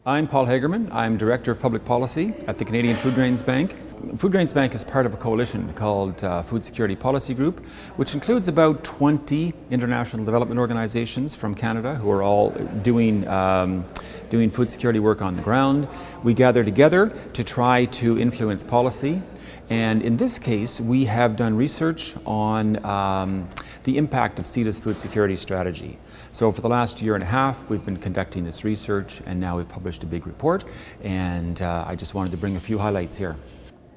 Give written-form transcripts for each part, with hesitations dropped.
I'm Paul Hagerman. I'm Director of Public Policy at the Canadian Food Grains Bank. Food Grains Bank is part of a coalition called Food Security Policy Group, which includes about 20 international development organizations from Canada who are all doing food security work on the ground. We gather together to try to influence policy. And in this case, we have done research on the impact of CETA's food security strategy. So for the last year and a half, we've been conducting this research, and now we've published a big report, and I just wanted to bring a few highlights here.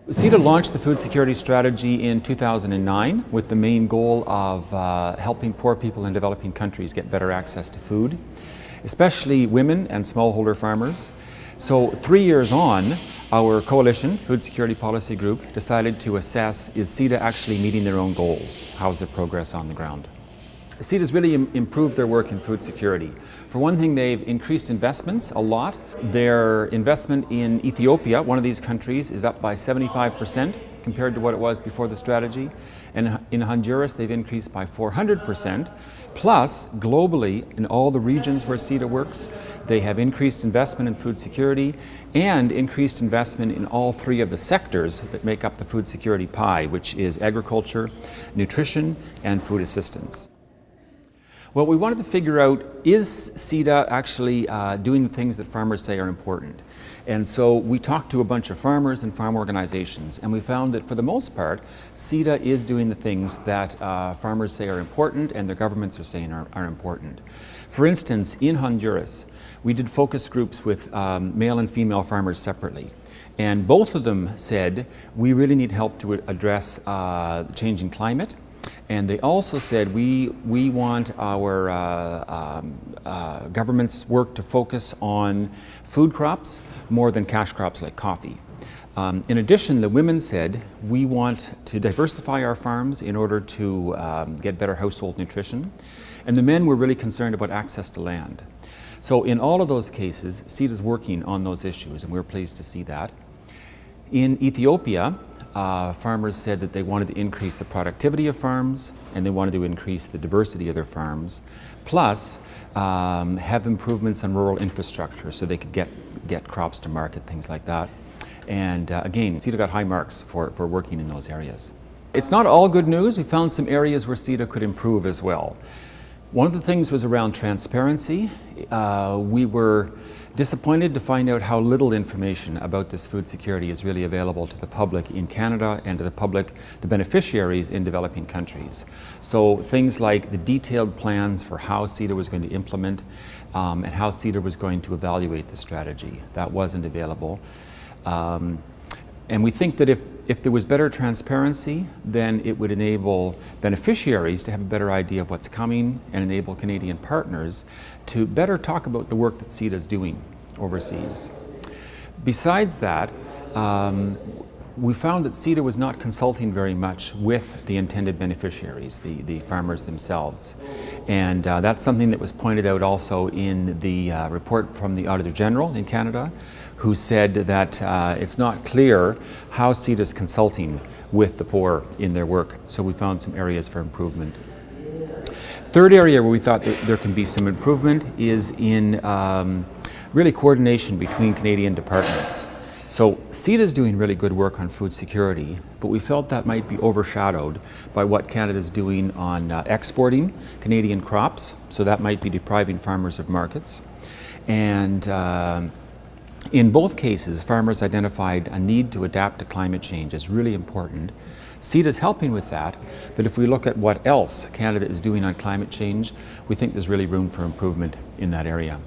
CETA launched the food security strategy in 2009 with the main goal of helping poor people in developing countries get better access to food, especially women and smallholder farmers. So 3 years on, our coalition, Food Security Policy Group, decided to assess, is CETA actually meeting their own goals? How's their progress on the ground? CETA's really improved their work in food security. For one thing, they've increased investments a lot. Their investment in Ethiopia, one of these countries, is up by 75% compared to what it was before the strategy. And in Honduras, they've increased by 400%. Plus, globally, in all the regions where CETA works, they have increased investment in food security and increased investment in all three of the sectors that make up the food security pie, which is agriculture, nutrition, and food assistance. Well, we wanted to figure out, is CETA actually doing the things that farmers say are important? And so we talked to a bunch of farmers and farm organizations, and we found that for the most part, CETA is doing the things that farmers say are important and their governments are saying are important. For instance, in Honduras, we did focus groups with male and female farmers separately. And both of them said, we really need help to address the changing climate. And they also said, we want our government's work to focus on food crops more than cash crops like coffee. In addition, the women said, we want to diversify our farms in order to get better household nutrition. And the men were really concerned about access to land. So in all of those cases, CETA is working on those issues, and we're pleased to see that. In Ethiopia, farmers said that they wanted to increase the productivity of farms and they wanted to increase the diversity of their farms, plus have improvements in rural infrastructure so they could get crops to market, things like that. And again, CETA got high marks for working in those areas. It's not all good news. We found some areas where CETA could improve as well. One of the things was around transparency. We were disappointed to find out how little information about this food security is really available to the public in Canada and to the public, the beneficiaries in developing countries. So things like the detailed plans for how CETA was going to implement and how CETA was going to evaluate the strategy, that wasn't available. And we think that if there was better transparency, then it would enable beneficiaries to have a better idea of what's coming and enable Canadian partners to better talk about the work that CETA is doing overseas. Besides that, we found that CETA was not consulting very much with the intended beneficiaries, the farmers themselves. And that's something that was pointed out also in the report from the Auditor General in Canada, who said that it's not clear how CETA is consulting with the poor in their work. So we found some areas for improvement. Third area where we thought that there can be some improvement is in really coordination between Canadian departments. So CETA is doing really good work on food security, but we felt that might be overshadowed by what Canada is doing on exporting Canadian crops. So that might be depriving farmers of markets. And in both cases, farmers identified a need to adapt to climate change as really important. CETA is helping with that, but if we look at what else Canada is doing on climate change, we think there's really room for improvement in that area.